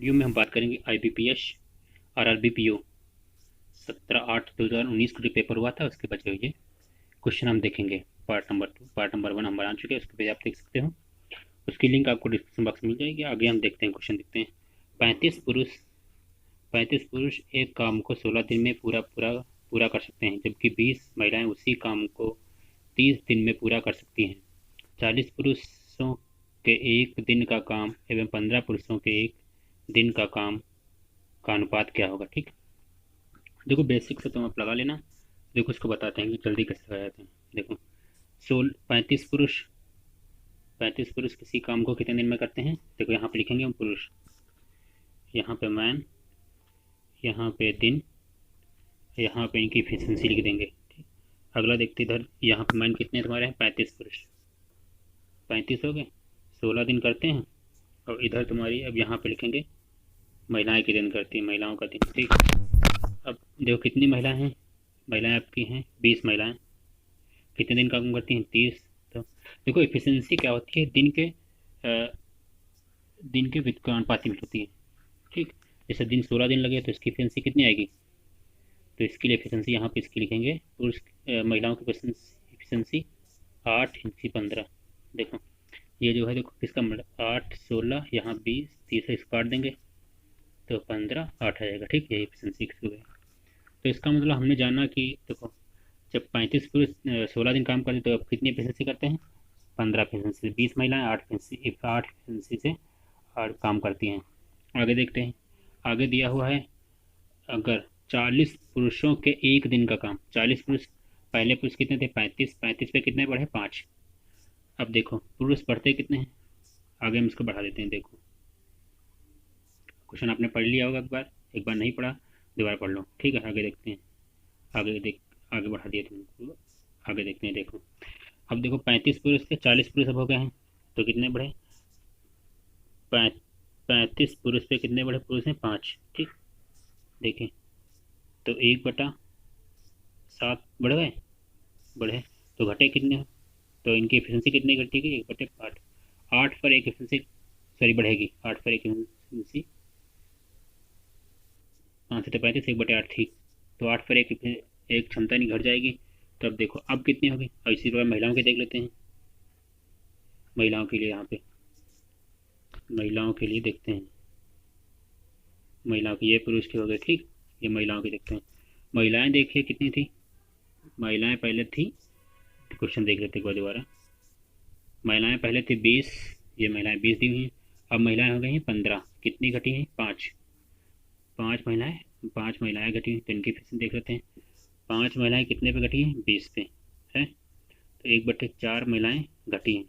Video में हम बात करेंगे IBPS और RRBPO 17/8/2019 का जो पेपर हुआ था उसके बचे हुए क्वेश्चन हम देखेंगे। पार्ट नंबर 1 हम बना चुके हैं, उसके पेज आप देख सकते हो। उसकी लिंक आपको डिस्क्रिप्शन बॉक्स में मिल जाएगी। आगे हम देखते हैं, क्वेश्चन देखते हैं। 35 पुरुष एक काम को 16 दिन में पूरा पूरा पूरा कर सकते हैं, जबकि 20 महिलाएं उसी काम को 30 दिन में पूरा कर सकती हैं। 40 पुरुषों के एक दिन का काम एवं 15 पुरुषों के एक दिन का काम का अनुपात क्या होगा। ठीक, देखो बेसिक से तुम आप लगा लेना। देखो इसको बताते हैं कि जल्दी कैसे लगा जाते हैं। देखो, सोल 35 पुरुष किसी काम को कितने दिन में करते हैं। देखो यहाँ पे लिखेंगे हम पुरुष, यहाँ पे मैन, यहाँ पे दिन, यहाँ पे इनकी एफिशिएंसी लिख देंगे। ठीक, अगला देखते इधर, यहाँ पे मैन कितने तुम्हारे हैं, 35 पुरुष, 35 हो गए, 16 दिन करते हैं। और इधर तुम्हारी अब यहाँ पे लिखेंगे महिलाएं कितने दिन करती हैं, महिलाओं का दिन। ठीक, अब देखो कितनी महिलाएं हैं, महिलाएं आपकी हैं 20 महिलाएं, कितने दिन का काम करती हैं, 30। तो देखो एफिशिएंसी क्या होती है, दिन के अनुपाती में होती है। ठीक, जैसे दिन 16 दिन लगे तो इसकी एफिशिएंसी कितनी आएगी, तो इसके लिए एफिशिएंसी यहाँ पे इसकी लिखेंगे पुरुष महिलाओं की एफिशिएंसी 8 × 15। देखो ये जो है, देखो किसका मतलब 8 16 यहाँ 20 30 इसको काट देंगे तो 15 8 आ जाएगा। ठीक, यही एफिशिएंसी की है। तो इसका मतलब हमने जाना कि देखो, जब 35 पुरुष 16 दिन काम करते तो अब कितनी एफिशिएंसी करते हैं, 15 एफिशिएंसी, 20 महिलाएं 8 एफिशिएंसी से और काम करती हैं। आगे देखते हैं, आगे दिया हुआ है अगर 40 पुरुषों के एक दिन का काम, 40 पुरुष, पहले पुरुष कितने थे 35, 35 पे कितने बढ़े 5। अब देखो पुरुष बढ़ते कितने हैं, आगे हम इसको बढ़ा देते हैं। देखो क्वेश्चन आपने पढ़ लिया होगा, एक बार नहीं पढ़ा दोबारा पढ़ लो। ठीक है, आगे देखते हैं। आगे बढ़ा दिया तुमको, आगे देखते हैं। देखो अब देखो 35 पुरुष थे, 40 पुरुष अब हो गए हैं, तो कितने बढ़े, 35 पुरुष पे कितने बढ़े, पुरुष हैं 5। ठीक, देखें तो 1/7 बढ़ गए, बढ़े, तो घटे कितने हो, तो इनकी एफिशिएंसी कितनी घटेगी, 1/8। 8 पर एक एफिशिएंसी सॉरी बढ़ेगी, 8 पर एक एफिशिएंसी, 5 से 35 1/8। ठीक, तो 8 पर एक क्षमता नहीं घट जाएगी। तो अब देखो अब कितनी होगी, और इसी तरह महिलाओं के देख लेते हैं। महिलाओं के लिए यहाँ पे, महिलाओं के लिए देखते हैं। महिलाओं की, ये पुरुष के हो गए। ठीक, ये महिलाओं के देखते हैं। महिलाएं देखिए कितनी थी, महिलाएं पहले थी, क्वेश्चन देख लेते एक बार दोबारा। महिलाएं पहले थी 20, ये महिलाएं 20 दी हुई हैं। अब महिलाएं हो गई हैं 15, कितनी घटी हैं 5, 5 महिलाएं घटी हैं, तो इनकी फिर से देख लेते हैं। 5 महिलाएं कितने पे घटी हैं, 20 पे है, तो 1/4 महिलाएं घटी हैं,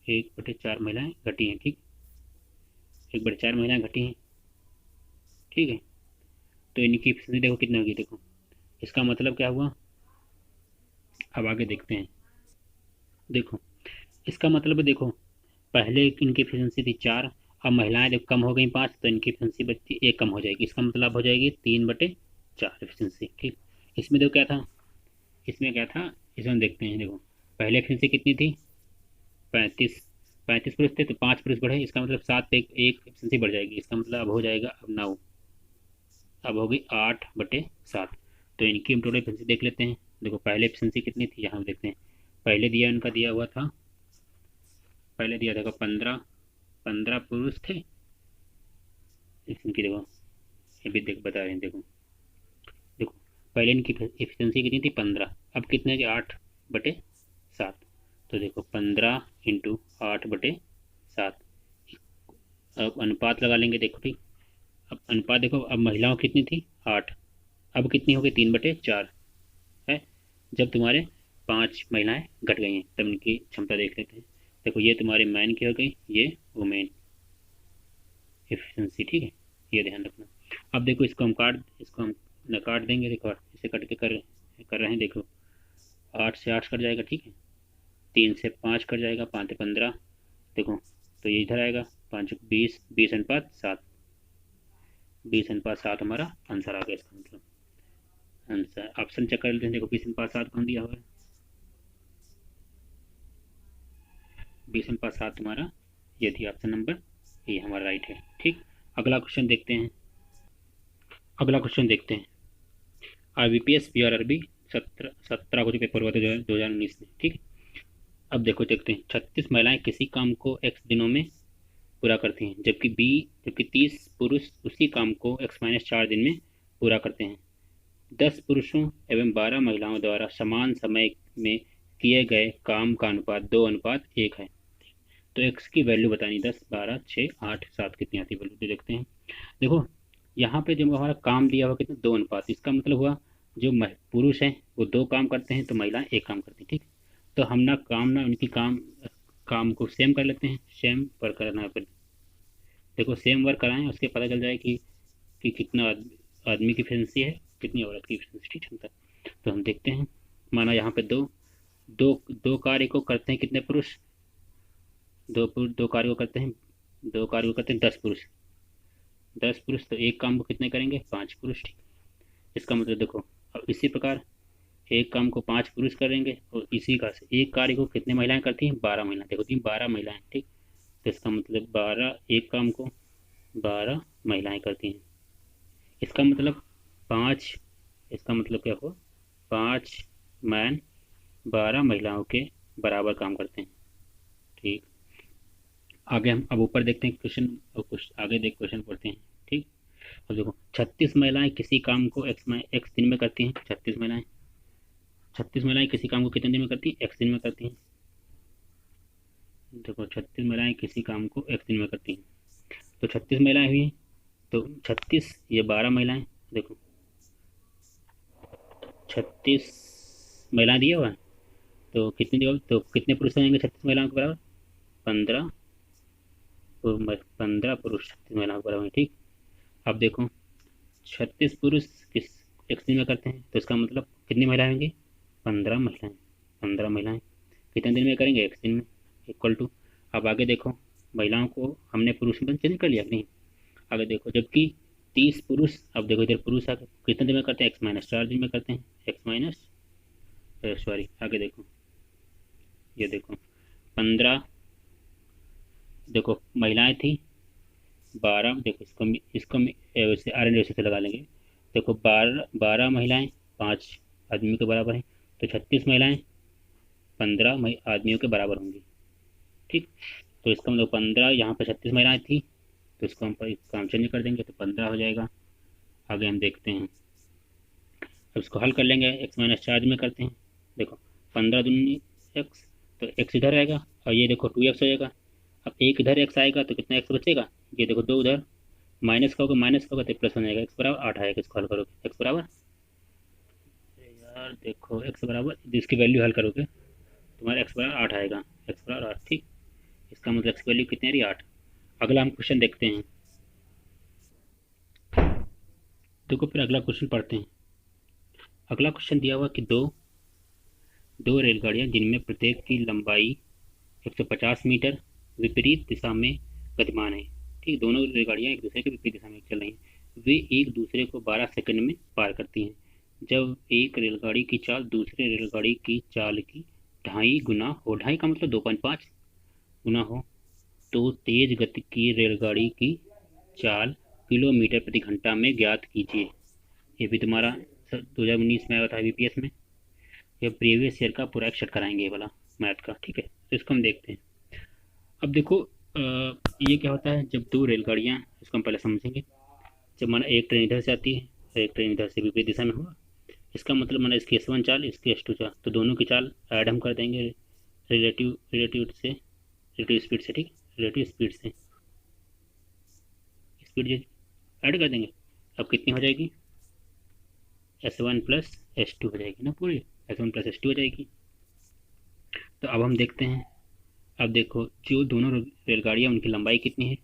1/4 महिलाएं घटी हैं। ठीक, 1/4 महिलाएं घटी हैं। ठीक है, तो इनकी एफिशिएंसी देखो कितनी होगी। देखो इसका मतलब क्या हुआ, अब आगे देखते हैं। देखो इसका मतलब है, देखो पहले इनकी एफिशिएंसी थी 4, अब महिलाएं जब कम हो गई 5, तो इनकी एफिशिएंसी बचती 1 कम हो जाएगी, इसका मतलब हो जाएगी 3/4 एफिशिएंसी। ठीक, इसमें देखो क्या था, इसमें क्या था, इसमें देखते हैं। देखो पहले एफिशिएंसी कितनी थी, 35, 35 पुरुष थे तो 5 पुरुष बढ़े, इसका मतलब 7 पे एक एफिशिएंसी बढ़ जाएगी, इसका मतलब अब हो जाएगा अब 9, अब होगी 8/7। तो इनकी हम टोटल एफिशिएंसी देख लेते हैं। देखो पहले एफिशिएंसी कितनी थी, यहाँ देखते हैं। पहले दिया इनका दिया हुआ था, पहले दिया था 15, 15 पुरुष थे, इनकी देखो ये भी देख बता रहे हैं। देखो देखो पहले इनकी एफिशिएंसी कितनी थी 15, अब कितने की 8/7। तो देखो 15 × 8/7, अब अनुपात लगा लेंगे। देखो ठीक, अब अनुपात देखो, अब महिलाओं कितनी थी 8, अब कितनी हो गई 3/4 है। जब तुम्हारे 5 महिलाएं घट गई हैं तब इनकी क्षमता देख लेते हैं। देखो ये तुम्हारे मैन की हो गई, ये वुमेन एफिशिएंसी। ठीक है, ये ध्यान रखना। अब देखो इसको हम न काट देंगे। देखो इसे कट के कर रहे हैं। देखो 8 से 8 कट जाएगा। ठीक है, 3 से 5 कट जाएगा, 5 से 15। देखो तो ये इधर आएगा, 5 20, 20:7, 20:7 हमारा आंसर आ गया। इसका मतलब आंसर ऑप्शन चेक कर लेते हैं। देखो 20:7 कौन दिया हुआ है, 20:7 तुम्हारा ये थी ऑप्शन नंबर ये हमारा राइट है। ठीक, अगला क्वेश्चन देखते हैं। अगला क्वेश्चन देखते हैं। IBPS PRRB 17 को जो पेपर हुआ था 2019 में। ठीक, अब देखो देखते हैं। 36 महिलाएं किसी काम को x दिनों में पूरा करती हैं, जबकि 30 पुरुष उसी काम को x-4 दिन में पूरा करते हैं। 10 पुरुषों एवं 12 महिलाओं द्वारा समान समय में किए गए काम का अनुपात 2:1 है। तो x की वैल्यू बतानी, 10, 12, 6, 8, 7 कितनी आती है वैल्यू, तो देखते हैं। देखो यहाँ पे जो हमारा काम दिया हुआ कितना, 2:1। इसका मतलब हुआ जो पुरुष हैं वो 2 काम करते हैं तो महिलाएं 1 काम करती हैं। ठीक, तो हम ना उनकी काम को सेम कर लेते हैं, सेम पर करना है। देखो सेम वर्क कराएं, उसके पता चल जाए कि कितना आदमी की एफिशिएंसी है, कितनी औरत की एफिशिएंसी क्षमता। तो हम देखते हैं, माना यहाँ पे दो दो दो कार्य को करते हैं कितने पुरुष, दो कार्य को करते हैं, 10 पुरुष। 10 पुरुष तो एक काम को कितने करेंगे, 5 पुरुष। ठीक, इसका मतलब देखो, अब इसी प्रकार एक काम को 5 पुरुष करेंगे और इसी का से एक कार्य को कितने महिलाएं करती हैं, 12 महिलाएं। देखो 12 महिलाएं। ठीक, तो इसका मतलब 12, एक काम को 12 महिलाएं करती हैं। इसका मतलब 5, इसका मतलब क्या हुआ, 5 मैन 12 महिलाओं के बराबर काम करते हैं। ठीक, आगे हम अब ऊपर देखते हैं क्वेश्चन, और कुछ आगे देख क्वेश्चन पढ़ते हैं। ठीक, अब देखो 36 महिलाएं किसी काम को एक्स दिन में करती हैं। 36 महिलाएं किसी काम को कितने दिन में करती हैं, एक्स दिन में करती हैं। देखो 36 महिलाएं किसी काम को एक्स दिन में करती हैं, तो 36 महिलाएं हुई, तो 36 ये 12 महिलाएं। देखो 36 महिलाएं दिया हुआ है, तो कितने दिया, तो कितने पुरुष हो जाएंगे 36 महिलाओं के बराबर, 15 15 पुरुष 36 महिलाओं के बराबर है। ठीक, अब देखो 36 पुरुष किस एक्स दिन में करते हैं, तो इसका मतलब कितनी महिलाएं होंगी, 15 महिलाएं। 15 महिलाएं कितने दिन में करेंगे, एक्स दिन में, इक्वल टू। अब आगे देखो, महिलाओं को हमने पुरुष में चेंज कर लिया नहीं। आगे देखो, जबकि 30 पुरुष, अब देखो इधर पुरुष आगे कितने दिन में करते हैं, x-4 दिन में करते हैं, सॉरी आगे देखो, ये देखो 15, देखो महिलाएं थी 12, देखो इसको वैसे आर एन से लगा लेंगे। देखो 12 महिलाएं 5 आदमियों के बराबर हैं, तो 36 महिलाएं 15 आदमियों के बराबर होंगी। ठीक, तो इसका मतलब 15, यहाँ पर 36 महिलाएं थी, तो इसको हम काम चेंज कर देंगे तो 15 हो जाएगा। आगे हम देखते हैं, अब इसको हल कर लेंगे, x-4 में करते हैं। देखो 15 दूनी x, तो x इधर आएगा और ये देखो 2x हो जाएगा। अब एक इधर x आएगा तो कितना x बचेगा, ये देखो 2 उधर माइनस का होगा तो प्लस हो जाएगा, x बराबर 8 आएगा। इसको हल करोगे x बराबर, यार देखो x बराबर, इसकी वैल्यू हल करोगे तुम्हारा x बराबर 8 आएगा, x बराबर 8। ठीक, इसका मतलब x की वैल्यू कितनी आ रही है, 8। अगला हम क्वेश्चन देखते हैं। देखो फिर अगला क्वेश्चन पढ़ते हैं। अगला क्वेश्चन दिया हुआ कि दो रेलगाड़ियां जिनमें प्रत्येक की लंबाई 150 मीटर विपरीत दिशा में गतिमान है। ठीक, दोनों रेलगाड़ियां एक दूसरे के विपरीत दिशा में चल रही हैं। वे एक दूसरे को 12 सेकंड में पार करती हैं। जब एक रेलगाड़ी की चाल दूसरे रेलगाड़ी की चाल की 2.5 गुना हो, 2.5 का मतलब 2.5 गुना हो, तो तेज गति की रेलगाड़ी की चाल किलोमीटर प्रति घंटा में ज्ञात कीजिए। ये भी तुम्हारा 2019 में आया था IBPS में। ये प्रीवियस ईयर का पूरा एक सेट कराएंगे ये वाला मैथ का। ठीक है, तो इसको हम देखते हैं। अब देखो ये क्या होता है, जब 2 रेलगाड़ियाँ, इसको हम पहले समझेंगे। जब माना एक ट्रेन इधर से आती है और एक ट्रेन इधर से विपरीत दिशा में हुआ, इसका मतलब माना इसकी S1 चाल, इसकी S2 चाल, तो दोनों की चाल ऐड हम कर देंगे रिलेटिव स्पीड से। ठीक, रिलेटिव स्पीड से स्पीड ऐड कर देंगे। अब कितनी हो जाएगी, S1 प्लस S2 हो जाएगी ना, पूरी S1 प्लस S2 हो जाएगी। तो अब हम देखते हैं, अब देखो जो दोनों रेलगाड़ियाँ उनकी लंबाई कितनी है,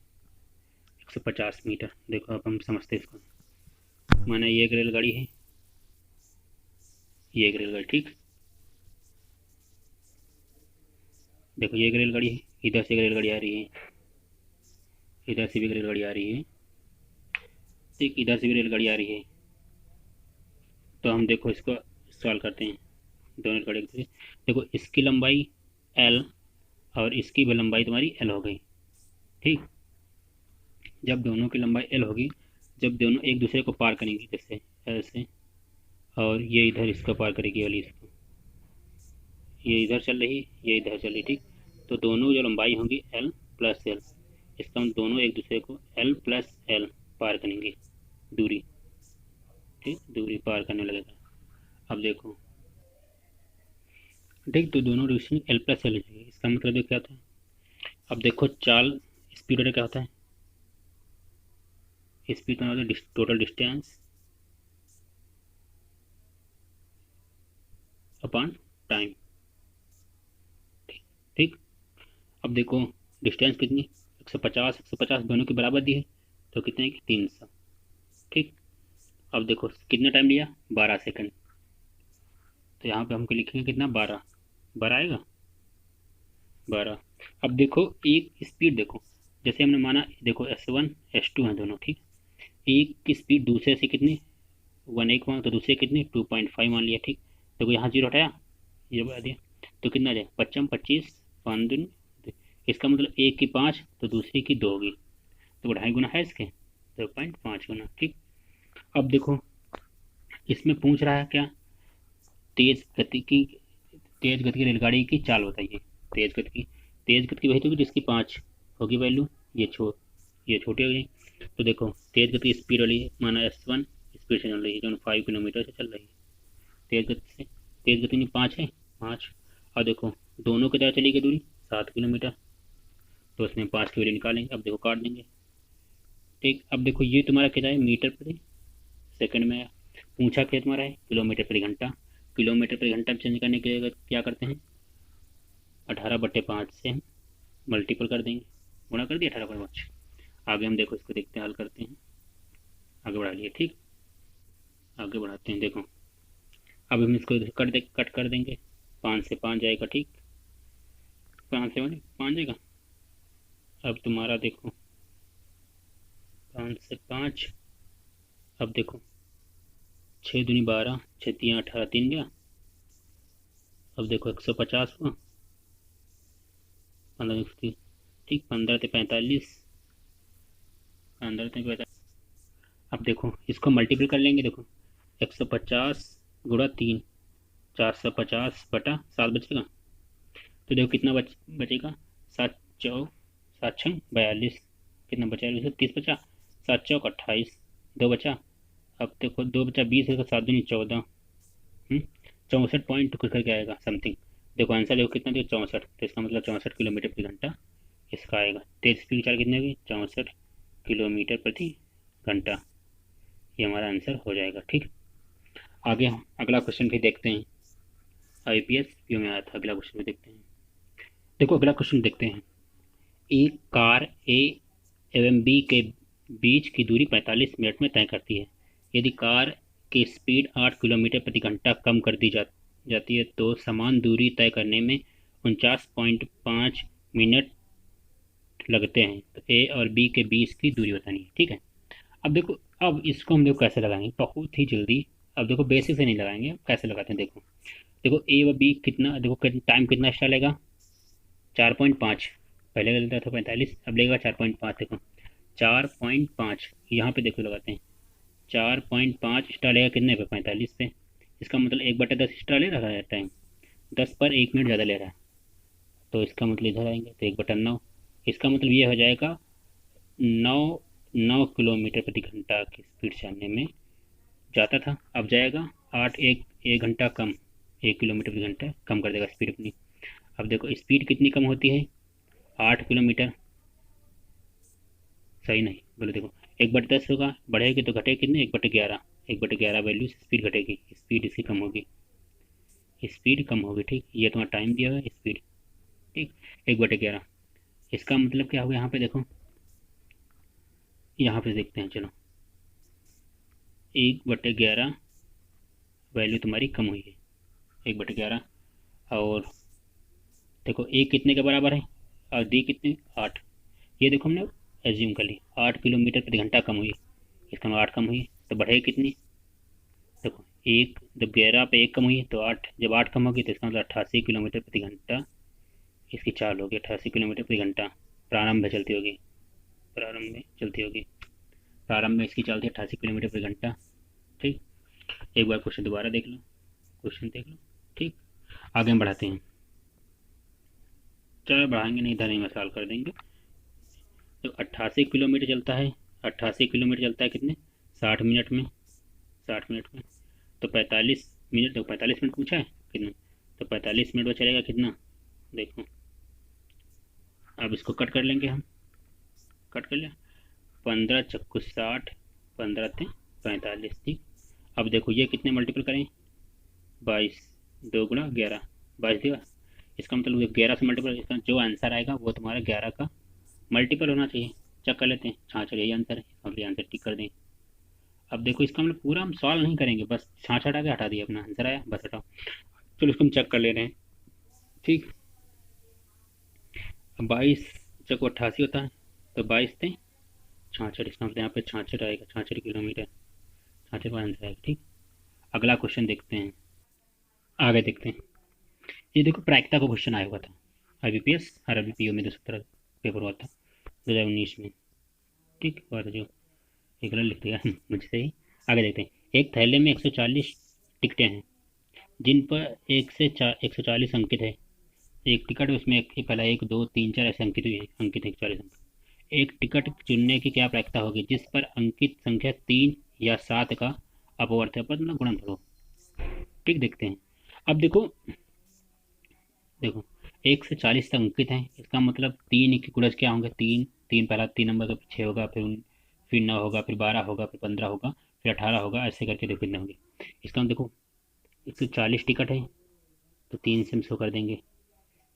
150 मीटर। देखो अब हम समझते हैं इसको। माना ये एक रेलगाड़ी है, ये एक रेलगाड़ी। ठीक, देखो ये एक रेलगाड़ी है, इधर से एक रेलगाड़ी आ रही है, इधर से भी एक रेलगाड़ी आ रही है, ठीक, इधर से भी रेलगाड़ी आ रही है। तो हम देखो इसको सॉल्व करते हैं, दोनों रेलगाड़ी की। देखो इसकी लंबाई L और इसकी भी लंबाई तुम्हारी L हो गई। ठीक, जब दोनों की लंबाई एल होगी, जब दोनों एक दूसरे को पार करेंगी, जैसे ऐसे, और ये इधर इसको पार करेगी वाली इसको, ये इधर चल रही, ये इधर चल रही, ठीक। तो दोनों जो लंबाई होंगी एल प्लस एल, इसका हम दोनों एक दूसरे को एल प्लस एल पार करेंगे दूरी, ठीक, दूरी पार करने लगेगा। अब देखो, ठीक, तो दोनों डिस्टेंस एल प्लस एल है, इसका मतलब ये क्या था। अब देखो चाल स्पीड क्या होता है, स्पीड का मतलब टोटल डिस्टेंस अपॉन टाइम, ठीक। अब देखो डिस्टेंस कितनी, 150 150 दोनों के बराबर दी है, तो कितने की 300, ठीक। अब देखो कितना टाइम लिया, 12 सेकंड, तो यहाँ पे हमको लिखेंगे कितना, 12, 12 आएगा, 12। अब देखो एक स्पीड देखो, जैसे हमने माना, देखो S1 S2 है दोनों, ठीक। एक की स्पीड दूसरे से कितनी, 1 1 मान, तो दूसरे कितनी 2.5 मान लिया, ठीक। देखो यहाँ जीरो हटाया, ये बढ़ा दिया, तो कितना आ जाए 25 25 5 दिन, इसका मतलब एक की 5 तो दूसरी की 2 होगी, तो 2.5 गुना है इसके, 2.5 गुना, ठीक। अब देखो इसमें पूछ रहा है क्या, तेज गति की, तेज गति की रेलगाड़ी की चाल बताइए। तेज गति की, तेज गति की वही तो होगी जिसकी 5 होगी वैल्यू, ये छोटी हो गई। तो देखो तेज गति स्पीड वाली है, माना S1 स्पीड से चल रही है, जो 5 किलोमीटर से चल रही है तेज गति से, तेज गति में 5 है, 5। और देखो दोनों की तरह चली गई दूरी 7 किलोमीटर, तो उसमें 5 की वैल्यू निकालेंगे, अब देखो काट देंगे, ठीक। अब देखो ये तुम्हारा क्या है, मीटर प्रति सेकंड में, पूछा क्या तुम्हारा है, किलोमीटर प्रति घंटा। किलोमीटर प्रति घंटा चेंज करने के लिए क्या करते हैं, 18/5 से हम मल्टीपल कर देंगे, गुणा कर दिया 18/5। आगे हम देखो इसको देखते हैं, हल करते हैं, आगे बढ़ा लिए, ठीक। आगे बढ़ाते हैं, देखो अब हम इसको कट कर देंगे, 5 से 5 जाएगा, ठीक, 5 से 5 जाएगा। अब तुम्हारा देखो 5 से 5, अब देखो 6 दूनी 12, 6 3 18, 3 गया। अब देखो 150 हुआ, 15 ठीक, 15 से 45, 15 से 45। अब देखो इसको मल्टीपल कर लेंगे, देखो 150 गुणा 3, 450/7 बचेगा, तो देखो कितना बचेगा, 7 चौ 7 6 42, कितना बचा, 30 बचा, 7 चौक 28, 2 बचा। अब देखो 2 बचा 20 है, 7 दूनी 14, 64 पॉइंट कुछ करके आएगा समथिंग। देखो आंसर देखो कितना दिया, 64, तो इसका मतलब 64 किलोमीटर प्रति घंटा इसका आएगा। तेज स्पीड चाल कितनी होगी, 64 किलोमीटर प्रति घंटा, ये हमारा आंसर हो जाएगा, ठीक। आगे हम अगला क्वेश्चन भी देखते हैं, IPS व्यू में आया था, अगला क्वेश्चन भी देखते हैं। देखो अगला क्वेश्चन देखते हैं, एक कार A एवं B के बीच की दूरी 45 मिनट में तय करती है। यदि कार की स्पीड 8 किलोमीटर प्रति घंटा कम कर दी जाती है तो समान दूरी तय करने में 49.5 मिनट लगते हैं। तो A और B के बीच की दूरी बतानी है, ठीक है। अब देखो, अब इसको हम देखो कैसे लगाएंगे, बहुत ही जल्दी। अब देखो बेसिक से नहीं लगाएंगे, कैसे लगाते हैं, देखो देखो A व B कितना, देखो टाइम कितना एक्स्ट्रा लेगा, 4.5, पहले लेता था 45, अब लेगा 4.5, देखो 4.5, यहाँ पे देखो लगाते हैं, 4.5 एक्स्ट्रा लेगा कितने पे, 45 पे, इसका मतलब 1/10 एक्स्ट्रा ले रहा है टाइम, 10 पर 1 मिनट ज़्यादा ले रहा है, तो इसका मतलब इधर आएंगे तो 1/9, इसका मतलब ये हो जाएगा 9 किलोमीटर प्रति घंटा की स्पीड से आने में जाता था, अब जाएगा 8, एक घंटा कम, 1 किलोमीटर प्रति घंटा कम कर देगा स्पीड अपनी। अब देखो स्पीड कितनी कम होती है, 8 किलोमीटर, सही नहीं बोले, देखो 1/10 होगा, बढ़ेगी तो घटेगी कितने, 1/11, 1/11 वैल्यू से स्पीड घटेगी, स्पीड इसकी कम होगी, स्पीड कम होगी, ठीक। ये तुम्हारा टाइम दिया हुआ है, स्पीड, ठीक, 1/11। इसका मतलब क्या होगा, यहाँ पे देखो, यहाँ पे देखते हैं, चलो 1/11 वैल्यू तुम्हारी कम हुई है, 1/11। और देखो ए कितने के बराबर है और डी कितने, 8, ये देखो हमने एज्यूम कर ली 8 किलोमीटर प्रति घंटा कम हुई, इसका मतलब 8 कम हुई, तो बढ़ेगी कितनी, देखो 1 जब 11 पे 1 कम हुई तो 8, जब 8 कम होगी तो इसका मतलब 88 किलोमीटर प्रति घंटा इसकी चाल होगी, 88 किलोमीटर प्रति घंटा प्रारंभ में चलती होगी, प्रारंभ में चलती होगी। प्रारंभ में इसकी चलती है 88 किलोमीटर प्रति घंटा। ठीक, एक बार क्वेश्चन दोबारा देख लो, क्वेश्चन देख लो। ठीक, आगे हम बढ़ाते हैं। चलो बढ़ाएंगे नहीं, इधर नहीं मैं सॉल्व कर देंगे। तो 88 किलोमीटर चलता है, 88 किलोमीटर चलता है कितने, 60 मिनट में, 60 मिनट में। तो 45 मिनट, तो 45 मिनट पूछा है कितना, तो 45 मिनट में चलेगा कितना, देखो अब इसको कट कर लेंगे हम, कट कर लिया, 15 चक्कू 60, 15 थे 45। ठीक, अब देखो ये कितने मल्टीपल करें, 22, 2 गुणा 11, 22 देगा। इसका मतलब 11 से मल्टीपल, इसका जो आंसर आएगा वो तुम्हारा 11 का मल्टीपल होना चाहिए। चेक कर लेते हैं, छाछ यही आंसर है, अब ये आंसर टिक कर दें। अब देखो इसका मतलब पूरा हम सॉल्व नहीं करेंगे, बस छाछ हटा के हटा दिया, अपना आंसर आया बस हटाओ। चलो इसको हम चेक कर ले रहे हैं। ठीक, 22 चक्को 88 होता है, तो 22 थे 66, इसका मतलब यहाँ पे 66 आएगा, 66 किलोमीटर, 66 का आंसर आएगा। ठीक, अगला क्वेश्चन देखते हैं, आगे देखते हैं। ये देखो प्रायिकता का क्वेश्चन आया हुआ था IBPS और IBPO में 2017 पेपर हुआ था 2019 में। ठीक, और जो एक गलत लिख दिया मुझसे ही। आगे देखते हैं। एक थैले में 140 टिकटें हैं जिन पर 140 अंकित है। एक टिकट उसमें पहला 1 2 3 4 ऐसे अंकित हुए, अंकित है 40 अंक। एक टिकट चुनने की क्या प्रायिकता होगी जिस पर अंकित संख्या 3 या 7 का अपवर्त है, मतलब गुणनफल हो। ठीक, देखते हैं। अब देखो, देखो 1 से 40 तक अंकित हैं, इसका मतलब 3 के गुणज क्या होंगे, 3 3 पहला 3 नंबर का 6 होगा, फिर 9 होगा, फिर 12 होगा, फिर 15 होगा, फिर 18 होगा, ऐसे करके देखो कितने होंगे। इसका हम देखो 140 टिकट है तो 3 से हम 100 कर देंगे,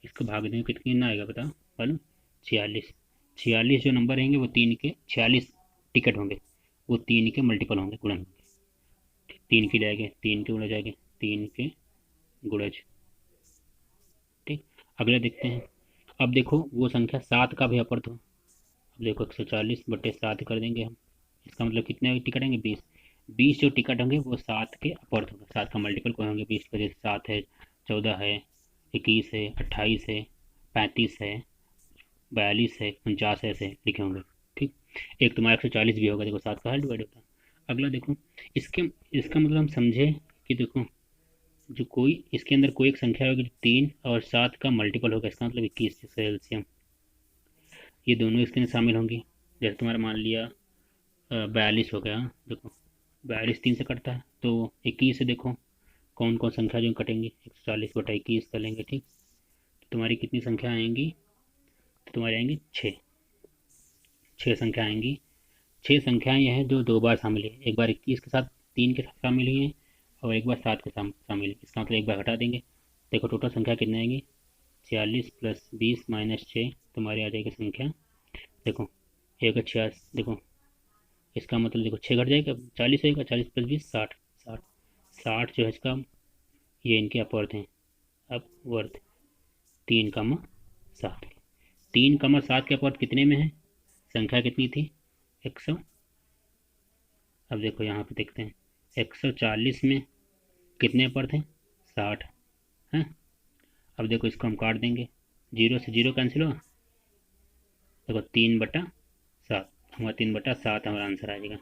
इसको भाग देंगे कितना आएगा बताओ, मालूम, 46। 46 जो नंबर रहेंगे वो 3 के 46 टिकट होंगे, वो 3 के मल्टीपल होंगे, गुणन होंगे। 3 के जाएंगे, 3 के गुणज जाएंगे, 3 के गुणज। ठीक, अगले देखते हैं। अब देखो वो संख्या 7 का भी अपवर्त हो। अब देखो 140/7 कर देंगे हम, इसका मतलब कितने टिकट होंगे, 20। 20 जो टिकट होंगे वो 7 के अपवर्त होंगे, 7 का मल्टीपल कौन होंगे, 20 का, जैसे 7 है, 14 है, 21 है, 28 है, 35 है, 42 है, 49 है, ऐसे लिखे होंगे। ठीक, एक तुम्हारा 140 भी होगा, देखो 7 का हर डिवाइड होता है। अगला देखो, इसके इसका मतलब हम समझे कि देखो जो कोई इसके अंदर कोई एक संख्या होगी जो 3 और 7 का मल्टीपल होगा, इसका मतलब 21, जैसे एलसीएम, ये दोनों इसके अंदर शामिल होंगी। जैसे तुम्हारा मान लिया 42 हो गया, देखो 42 3 से कटता है, तो 21 से देखो कौन कौन संख्या जो कटेंगी, 140/21 कर लेंगे। ठीक, तो तुम्हारी कितनी संख्या आएंगी, तो तुम्हारी आएंगी 6 संख्या आएंगी। 6 संख्याएं ये हैं जो 2 बार शामिल है, एक बार 21 के साथ 3 के साथ शामिल हुई हैं और एक बार 7 के साथ शामिल है, इसका मतलब एक बार हटा देंगे। देखो टोटल संख्या कितनी आएंगी, 46 + 20 - 6, तुम्हारी आ जाएगी संख्या, देखो 1 देखो इसका मतलब देखो 6 घट जाएगा, 40 होएगा, 40 + 20 60, 60, 60 जो है इसका, ये इनके अपवर्थ हैं, अपवर्थ 3,7 के, 3,7 के अपवर्थ कितने में है, संख्या कितनी थी, 100। अब देखो यहाँ पे देखते हैं 140 में कितने अपवर्थ हैं, 60 हैं। अब देखो इसको हम काट देंगे, 0 से 0 कैंसिल होगा, देखो 3/7, हमारा 3/7 हमारा आंसर आ जाएगा।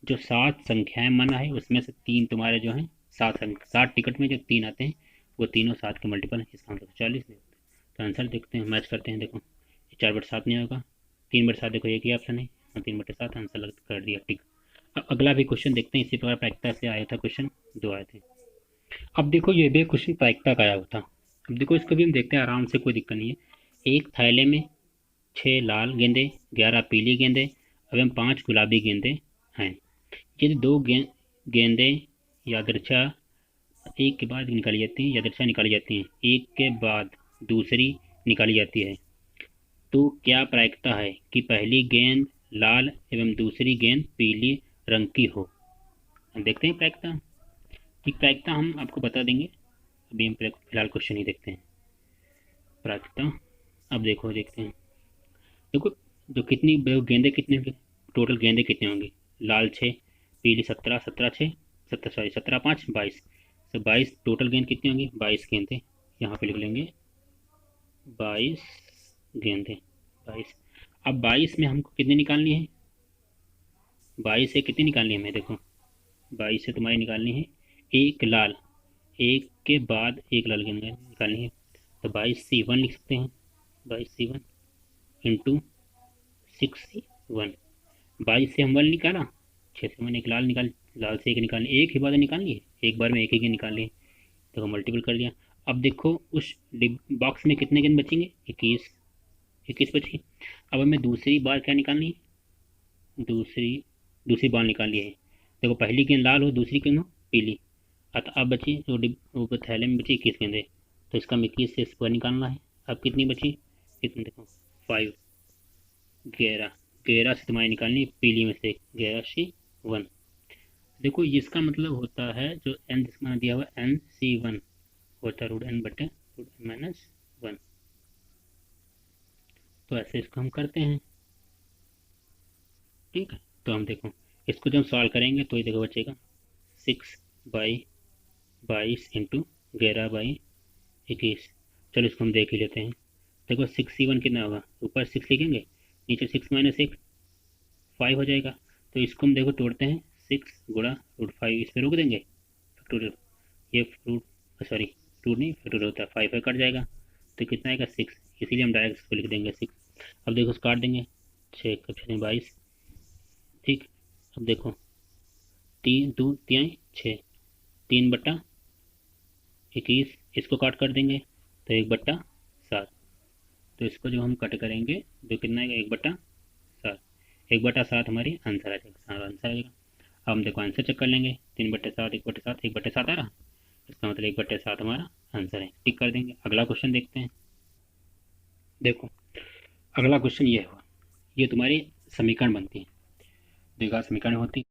जो 7 संख्याएं मना है उसमें से 3 तुम्हारे जो हैं, 7 टिकट में जो 3 आते हैं वो तीनों 7 के मल्टीपल हैं, इसका मतलब 40 नहीं होता। तो आंसर देखते हैं, मैच करते हैं। देखो 4/7 नहीं होगा, 3/7 देखो एक ही ऑप्शन है, और 3/7 आंसर लग कर दिया, टिक। अब अगला भी क्वेश्चन देखते हैं, इसी प्रकार प्रायिकता से आया था क्वेश्चन, 2 आए थे। अब देखो ये भी क्वेश्चन प्रायिकता का आया हुआ था। अब देखो इसको भी हम देखते हैं आराम से, कोई दिक्कत नहीं है। एक थैले में 6 लाल गेंदे, 11 पीली गेंदे एवं 5 गुलाबी गेंदे हैं। यदि 2 गेंदे यादृच्छा एक के बाद निकाली जाती हैं, यादृच्छा निकाली जाती हैं, एक के बाद दूसरी निकाली जाती है, तो क्या प्रायिकता है कि पहली गेंद लाल एवं दूसरी गेंद पीली रंग की हो। हम देखते हैं प्रायिकता, एक प्रायिकता हम आपको बता देंगे, अभी हम फिलहाल क्वेश्चन ही देखते हैं प्रायिकता। अब देखो देखते हैं, देखो जो कितनी गेंदे कितने होंगे, टोटल गेंदे कितने होंगे, लाल 6, पीली 17, 17 6, 17 5 22, तो 22 टोटल गेंद कितनी होंगी, 22 गेंदे, यहाँ पे लिख लेंगे 22 गेंदे, 22। अब 22 में हमको कितनी निकालनी है, 22 से कितनी निकालनी है हमें, देखो 22 से तुम्हारी निकालनी है एक लाल, एक के बाद एक लाल की निकालनी है। तो 22C1 लिख सकते हैं, 22C1 इंटू 6C1। 22 से हम 1 निकाला, 6 से 1 एक लाल निकाल, लाल से एक निकालनी, एक ही बार निकालनी है, एक बार में एक ही की निकाल ली, देखो मल्टीपल कर लिया। अब देखो उस बॉक्स में कितने गेंद बचेंगे, 21, 21 बची। अब हमें दूसरी बार क्या निकालनी है, दूसरी दूसरी बार निकालनी है। देखो पहली गेंद लाल हो, दूसरी गेंद हो पीली। अतः अब बची जो वो थैले में बची 21 गेंदें, तो इसका हमें 21 से इस पर निकालना है। अब कितनी बची, कितनी देखो 5, 11, 11 से तुम्हारी निकालनी है पीली में से 11C1। देखो इसका मतलब होता है जो एन जिसमें दिया हुआ NC1 होता है √n बटे √n-1। तो ऐसे इसको हम करते हैं, ठीक है। तो हम देखो इसको जब सॉल्व करेंगे तो ये देखो बचेगा 6/22 इंटू 11/21। चलो इसको हम देख ही लेते हैं। देखो 6C1 कितना होगा, ऊपर 6 लिखेंगे, नीचे 6 - 1 5 हो जाएगा। तो इसको हम देखो तोड़ते हैं, 6 गुणा √5 इस पर रोक देंगे फैक्टोरियल, ये रूट सॉरी रूट नहीं फैक्टोरियल होता है, 5 कट जाएगा। तो कितना आएगा 6, इसीलिए हम डायरेक्ट इसको लिख देंगे 6। अब देखो उसको काट देंगे, 6 का 22, ठीक। अब देखो 3×2=6, 3/21, इसको काट कर देंगे तो 1/7। तो इसको जो हम कट करेंगे जो कितना आएगा 1/7, 1/7 हमारी आंसर आ जाएगा, आंसर आ जाएगा। अब हम देखो आंसर चेक कर लेंगे, 3/7, 1/7, 1/7 आ रहा, इसका मतलब 1/7 हमारा आंसर है, टिक कर देंगे। अगला क्वेश्चन देखते हैं। देखो अगला क्वेश्चन ये हुआ, ये तुम्हारी समीकरण बनती है, द्विघात समीकरण होती है।